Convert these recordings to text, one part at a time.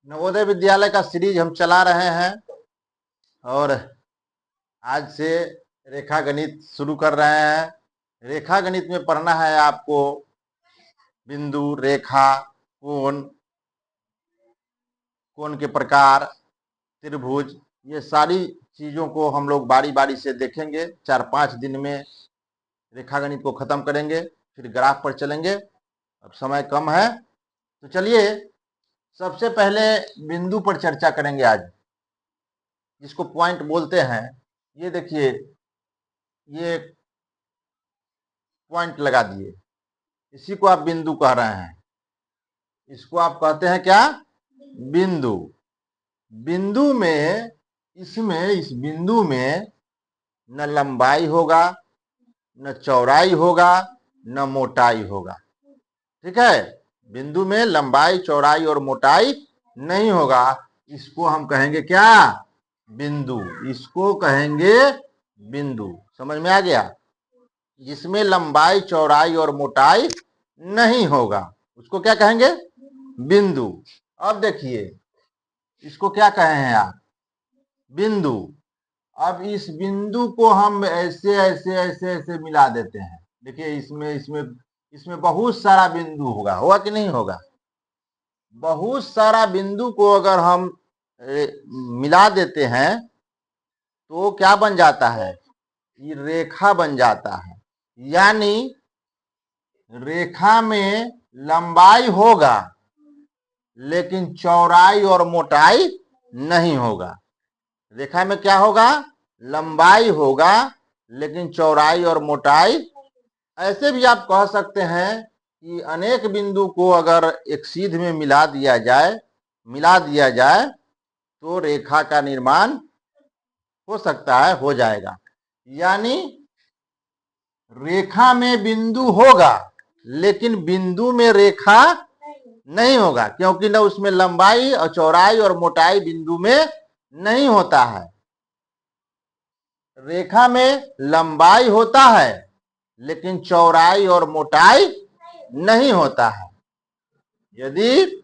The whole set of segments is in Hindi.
नवोदय विद्यालय का सीरीज हम चला रहे हैं और आज से रेखा गणित शुरू कर रहे हैं। रेखा गणित में पढ़ना है आपको बिंदु, रेखा, कोण, कोण के प्रकार, त्रिभुज, ये सारी चीजों को हम लोग बारी बारी से देखेंगे। 4-5 दिन में रेखा गणित को खत्म करेंगे, फिर ग्राफ पर चलेंगे। अब समय कम है तो चलिए सबसे पहले बिंदु पर चर्चा करेंगे आज, जिसको पॉइंट बोलते हैं। ये देखिए, ये पॉइंट लगा दिए, इसी को आप बिंदु कह रहे हैं। इसको आप कहते हैं क्या? बिंदु। बिंदु में इस बिंदु में न लंबाई होगा, न चौड़ाई होगा, न मोटाई होगा। ठीक है, बिंदु में लंबाई, चौड़ाई और मोटाई नहीं होगा। इसको हम कहेंगे क्या? बिंदु। इसको कहेंगे बिंदु। समझ में आ गया? जिसमें लंबाई, चौड़ाई और मोटाई नहीं होगा उसको क्या कहेंगे? बिंदु। अब देखिए, इसको क्या कहे हैं आप? बिंदु। अब इस बिंदु को हम ऐसे ऐसे ऐसे ऐसे मिला देते हैं। देखिए, इसमें बहुत सारा बिंदु होगा कि नहीं होगा? बहुत सारा बिंदु को अगर हम मिला देते हैं तो क्या बन जाता है? ये रेखा बन जाता है। यानी रेखा में लंबाई होगा लेकिन चौड़ाई और मोटाई नहीं होगा। रेखा में क्या होगा? लंबाई होगा लेकिन चौड़ाई और मोटाई। ऐसे भी आप कह सकते हैं कि अनेक बिंदु को अगर एक सीध में मिला दिया जाए तो रेखा का निर्माण हो सकता है, हो जाएगा। यानी रेखा में बिंदु होगा लेकिन बिंदु में रेखा नहीं होगा, क्योंकि न उसमें लंबाई और चौड़ाई और मोटाई बिंदु में नहीं होता है। रेखा में लंबाई होता है लेकिन चौड़ाई और मोटाई नहीं होता है। यदि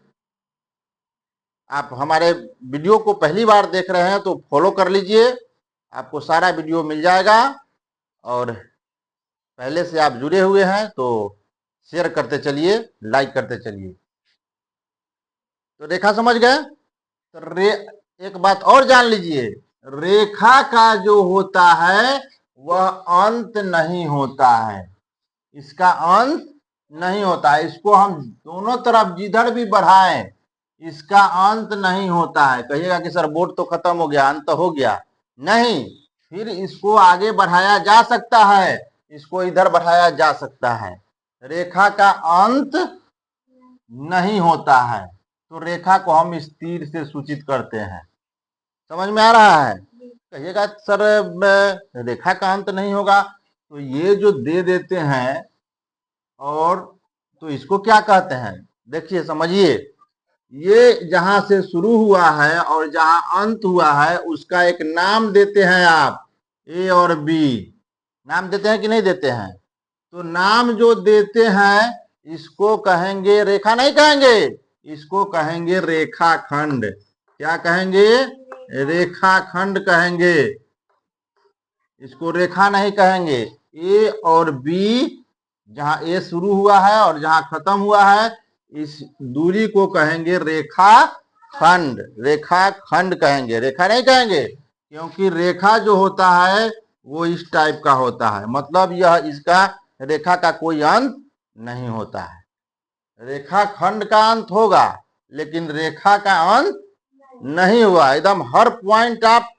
आप हमारे वीडियो को पहली बार देख रहे हैं तो फॉलो कर लीजिए, आपको सारा वीडियो मिल जाएगा। और पहले से आप जुड़े हुए हैं तो शेयर करते चलिए, लाइक करते चलिए। तो रेखा समझ गए? तो एक बात और जान लीजिए, रेखा का जो होता है वह अंत नहीं होता है। इसका अंत नहीं होता है। इसको हम दोनों तरफ जिधर भी बढ़ाएं इसका अंत नहीं होता है। कहिएगा कि सर बोर्ड तो खत्म हो गया, अंत हो गया। नहीं, फिर इसको आगे बढ़ाया जा सकता है, इसको इधर बढ़ाया जा सकता है। रेखा का अंत नहीं होता है तो रेखा को हम इस तीर से सूचित करते हैं। समझ में आ रहा है? कहिएगा सर रेखा का अंत नहीं होगा, तो ये जो दे देते हैं और तो इसको क्या कहते हैं? देखिए समझिए, ये जहां से शुरू हुआ है और जहां अंत हुआ है उसका एक नाम देते हैं आप, ए और बी। नाम देते हैं कि नहीं देते हैं? तो नाम जो देते हैं इसको कहेंगे रेखा, नहीं कहेंगे, इसको कहेंगे रेखाखंड। क्या कहेंगे? रेखाखंड कहेंगे। इसको रेखा नहीं कहेंगे। ए और बी, जहां ए शुरू हुआ है और जहां खत्म हुआ है, इस दूरी को कहेंगे रेखाखंड। रेखाखंड कहेंगे, रेखा नहीं कहेंगे, क्योंकि रेखा जो होता है वो इस टाइप का होता है। मतलब यह इसका रेखा का कोई अंत नहीं होता है। रेखाखंड का अंत होगा लेकिन रेखा का अंत नहीं हुआ। एकदम हर पॉइंट आप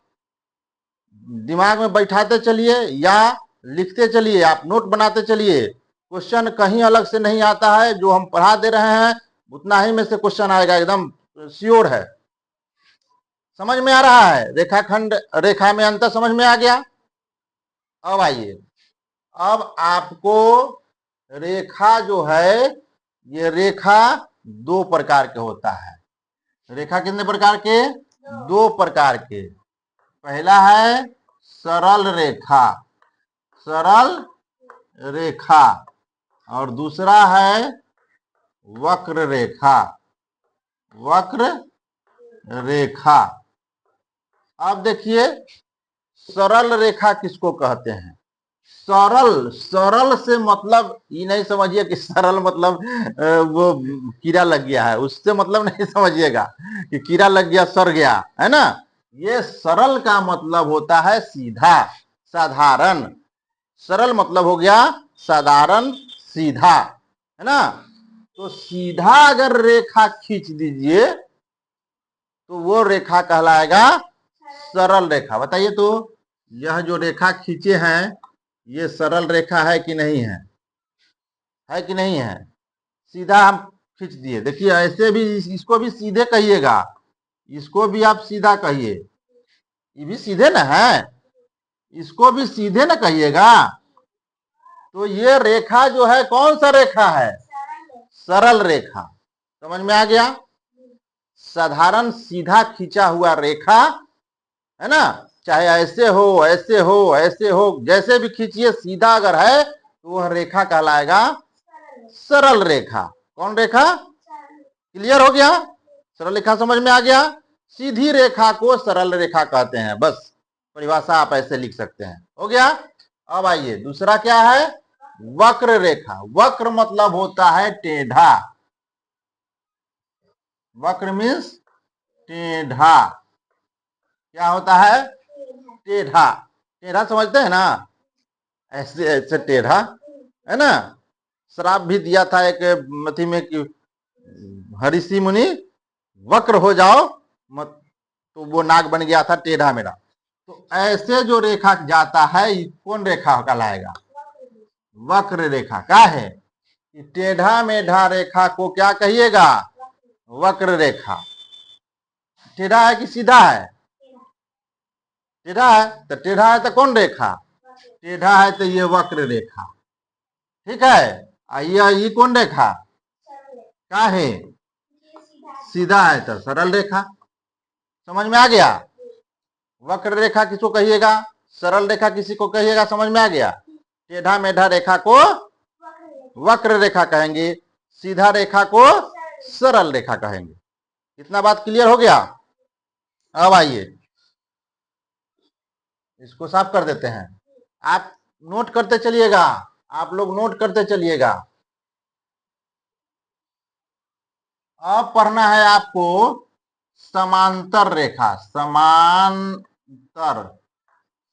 दिमाग में बैठाते चलिए या लिखते चलिए, आप नोट बनाते चलिए। क्वेश्चन कहीं अलग से नहीं आता है, जो हम पढ़ा दे रहे हैं उतना ही में से क्वेश्चन आएगा, एकदम श्योर है। समझ में आ रहा है? रेखाखंड, रेखा में अंतर समझ में आ गया? अब आइए, अब आपको रेखा जो है, ये रेखा दो प्रकार के होता है। रेखा कितने प्रकार के? दो प्रकार के। पहला है सरल रेखा, सरल रेखा, और दूसरा है वक्र रेखा, वक्र रेखा। अब देखिए सरल रेखा किसको कहते हैं? सरल, सरल से मतलब ये नहीं समझिए कि सरल मतलब वो कीड़ा लग गया है, उससे मतलब नहीं समझिएगा कि कीड़ा लग गया सड़ गया, है ना। ये सरल का मतलब होता है सीधा, साधारण। सरल मतलब हो गया साधारण, सीधा, है ना। तो सीधा अगर रेखा खींच दीजिए तो वो रेखा कहलाएगा सरल रेखा। बताइए तो यह जो रेखा खींचे हैं ये सरल रेखा है कि नहीं है? है कि नहीं है? सीधा हम खींच दिए, देखिए ऐसे भी इसको भी सीधे कहिएगा, इसको भी आप सीधा कहिए, ये भी सीधे ना है, इसको भी सीधे ना कहिएगा। तो ये रेखा जो है कौन सा रेखा है? सरल रेखा। समझ में आ गया? साधारण सीधा खींचा हुआ रेखा, है ना, चाहे ऐसे हो ऐसे हो ऐसे हो, जैसे भी खींचिए सीधा अगर है तो वह रेखा कहलाएगा सरल रेखा। कौन रेखा? क्लियर हो गया? सरल रेखा समझ में आ गया? सीधी रेखा को सरल रेखा कहते हैं, बस परिभाषा आप ऐसे लिख सकते हैं। हो गया? अब आइए दूसरा क्या है? वक्र रेखा। वक्र मतलब होता है टेढ़ा। वक्र मीन्स टेढ़ा। क्या होता है? टेढ़ा। टेढ़ा समझते हैं ना, ऐसे ऐसे टेढ़ा, है ना। श्राप भी दिया था एक मथी में कि हरिषि मुनि वक्र हो जाओ मत, तो वो नाग बन गया था टेढ़ा मेरा। तो ऐसे जो रेखा जाता है कौन रेखा कहलाएगा? वक्र रेखा। क्या है? टेढ़ा मेढ़ा रेखा को क्या कहिएगा? वक्र रेखा। टेढ़ा है कि सीधा है? टेढ़ा है, तो टेढ़ा है तो कौन रेखा? टेढ़ा है तो ये वक्र रेखा। ठीक है, आइए ये कौन रेखा? क्या है? सीधा है तो सरल रेखा। समझ में आ गया? वक्र रेखा किसको कहिएगा? सरल रेखा किसी को कहिएगा? समझ में आ गया? टेढ़ा मेढ़ा रेखा को वक्र रेखा कहेंगे, सीधा रेखा को सरल रेखा कहेंगे। इतना बात क्लियर हो गया? अब आइए इसको साफ कर देते हैं। आप नोट करते चलिएगा, आप लोग नोट करते चलिएगा। अब पढ़ना है आपको समांतर रेखा। समांतर,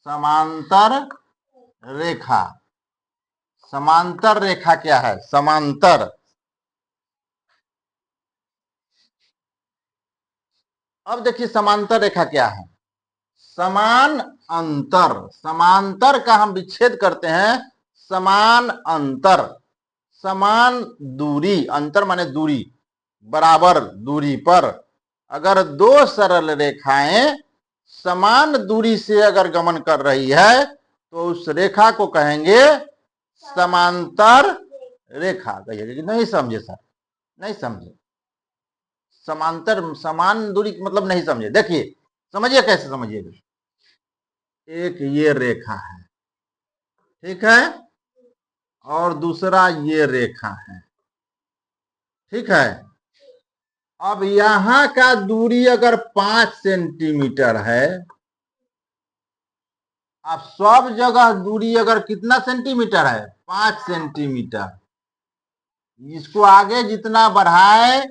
समांतर रेखा। समांतर रेखा क्या है? समांतर, अब देखिए समांतर रेखा क्या है? समान अंतर। समांतर का हम विच्छेद करते हैं समान अंतर। समान दूरी, अंतर माने दूरी, बराबर दूरी पर अगर दो सरल रेखाएं समान दूरी से अगर गमन कर रही है तो उस रेखा को कहेंगे समांतर रेखा। कहिएगा कि नहीं समझे सर, नहीं समझे, समांतर समान दूरी मतलब नहीं समझे। देखिए समझिए, कैसे समझिएगा। एक ये रेखा है, ठीक है, और दूसरा ये रेखा है, ठीक है। अब यहां का दूरी अगर 5 सेंटीमीटर है, अब सब जगह दूरी अगर कितना सेंटीमीटर है? 5 सेंटीमीटर। इसको आगे जितना बढ़ाए,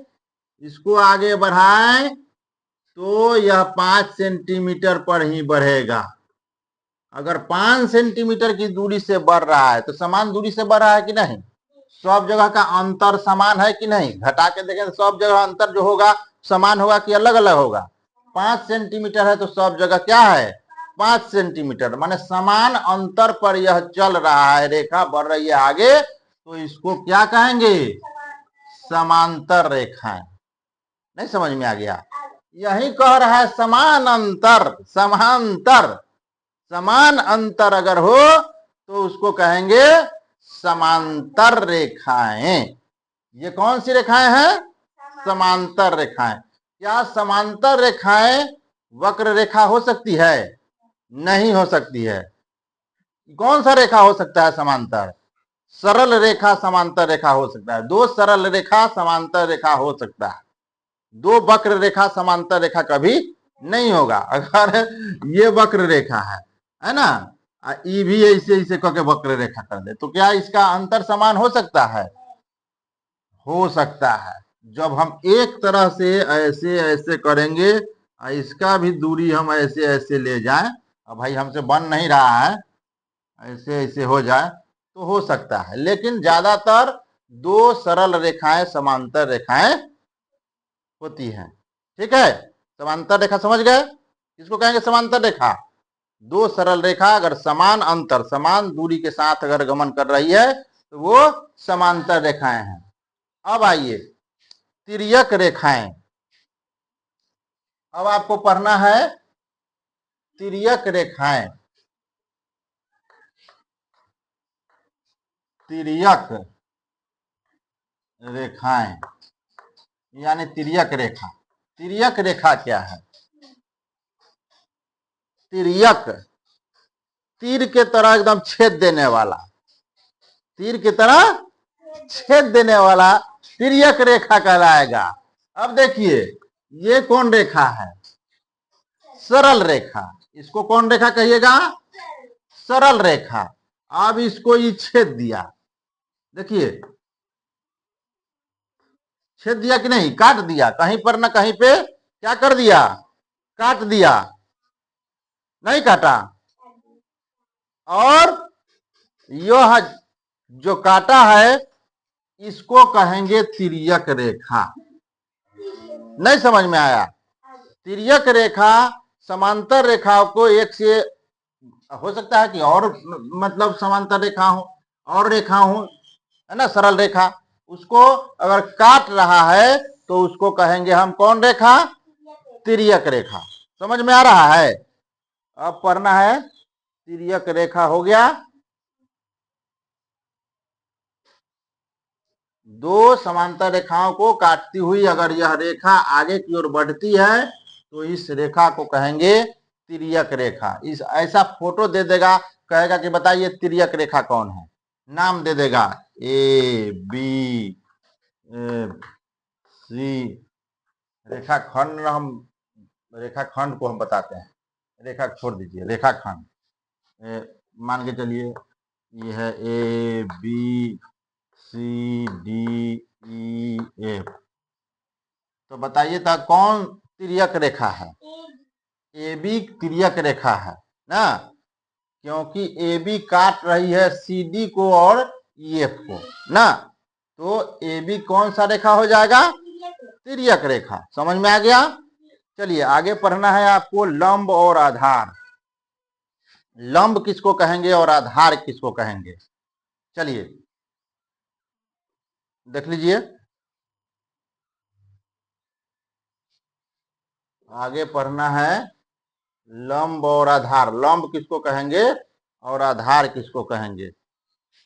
इसको आगे बढ़ाए तो यह 5 सेंटीमीटर पर ही बढ़ेगा। अगर 5 सेंटीमीटर की दूरी से बढ़ रहा है तो समान दूरी से बढ़ रहा है कि नहीं? सब जगह का अंतर समान है कि नहीं? घटा के देखें तो सब जगह अंतर जो होगा समान होगा कि अलग अलग होगा? 5 सेंटीमीटर है तो सब जगह क्या है? 5 सेंटीमीटर, माने समान अंतर पर यह चल रहा है, रेखा बढ़ रही है आगे, तो इसको क्या कहेंगे? समांतर रेखाएं। नहीं समझ में आ गया? यही कह रहा है समान अंतर, समांतर। समान अंतर अगर हो तो उसको कहेंगे समांतर रेखाएं। ये कौन सी रेखाएं हैं? समांतर रेखाएं। क्या समांतर रेखाएं वक्र रेखा हो सकती है? नहीं हो सकती है। कौन सा रेखा हो सकता है समांतर? सरल रेखा समांतर रेखा हो सकता है। दो सरल रेखा समांतर रेखा हो सकता है। दो वक्र रेखा समांतर रेखा कभी नहीं होगा। अगर ये वक्र रेखा है ना, ई भी ऐसे ऐसे करके वक्र रेखा कर दे तो क्या इसका अंतर समान हो सकता है? हो सकता है। जब हम एक तरह से ऐसे ऐसे करेंगे, इसका भी दूरी हम ऐसे ऐसे ले जाएं, अब भाई हमसे बन नहीं रहा है, ऐसे ऐसे हो जाए तो हो सकता है, लेकिन ज्यादातर दो सरल रेखाएं समांतर रेखाएं होती हैं। ठीक है, समांतर रेखा समझ गए? किसको कहेंगे समांतर रेखा? दो सरल रेखा अगर समान अंतर समान दूरी के साथ अगर गमन कर रही है तो वो समांतर रेखाएं हैं। अब आइए तिर्यक रेखाएं। अब आपको पढ़ना है तिर्यक रेखाएं। तिर्यक रेखाएं यानी तिर्यक रेखा। तिर्यक रेखा क्या है? तिर्यक तीर के तरह एकदम छेद देने वाला, तीर की तरह छेद देने वाला तिर्यक रेखा कहलाएगा। अब देखिए ये कौन रेखा है? सरल रेखा। इसको कौन रेखा कहिएगा? सरल रेखा। अब इसको ये छेद दिया, देखिए छेद दिया कि नहीं? काट दिया, कहीं पर ना कहीं पे क्या कर दिया? काट दिया, नहीं काटा? और यह जो काटा है इसको कहेंगे तिर्यक रेखा। नहीं समझ में आया? तिर्यक रेखा समांतर रेखाओं को एक से, हो सकता है कि और मतलब समांतर रेखा हो और रेखा हो, है ना, सरल रेखा, उसको अगर काट रहा है तो उसको कहेंगे हम कौन रेखा? तिर्यक रेखा। समझ में आ रहा है? अब पढ़ना है तिर्यक रेखा हो गया। दो समांतर रेखाओं को काटती हुई अगर यह रेखा आगे की ओर बढ़ती है तो इस रेखा को कहेंगे तिर्यक रेखा। इस ऐसा फोटो दे देगा, कहेगा कि बताइए तिर्यक रेखा कौन है, नाम दे देगा ए बी सी। रेखाखंड हम रेखाखंड को हम बताते हैं, रेखा छोड़ दीजिए, रेखाखंड मान के चलिए ये है A B C D E F. तो बताइए था कौन तिर्यक रेखा है? ए बी तिर्यक रेखा है ना, क्योंकि ए बी काट रही है सी डी को और ई एफ को ना, तो ए बी कौन सा रेखा हो जाएगा? तिर्यक रेखा। समझ में आ गया? चलिए आगे पढ़ना है आपको लंब और आधार। लंब किसको कहेंगे और आधार किसको कहेंगे? चलिए देख लीजिए, आगे पढ़ना है लंब और आधार। लंब किसको कहेंगे और आधार किसको कहेंगे?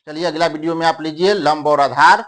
चलिए अगला वीडियो में आप लीजिए लंब और आधार।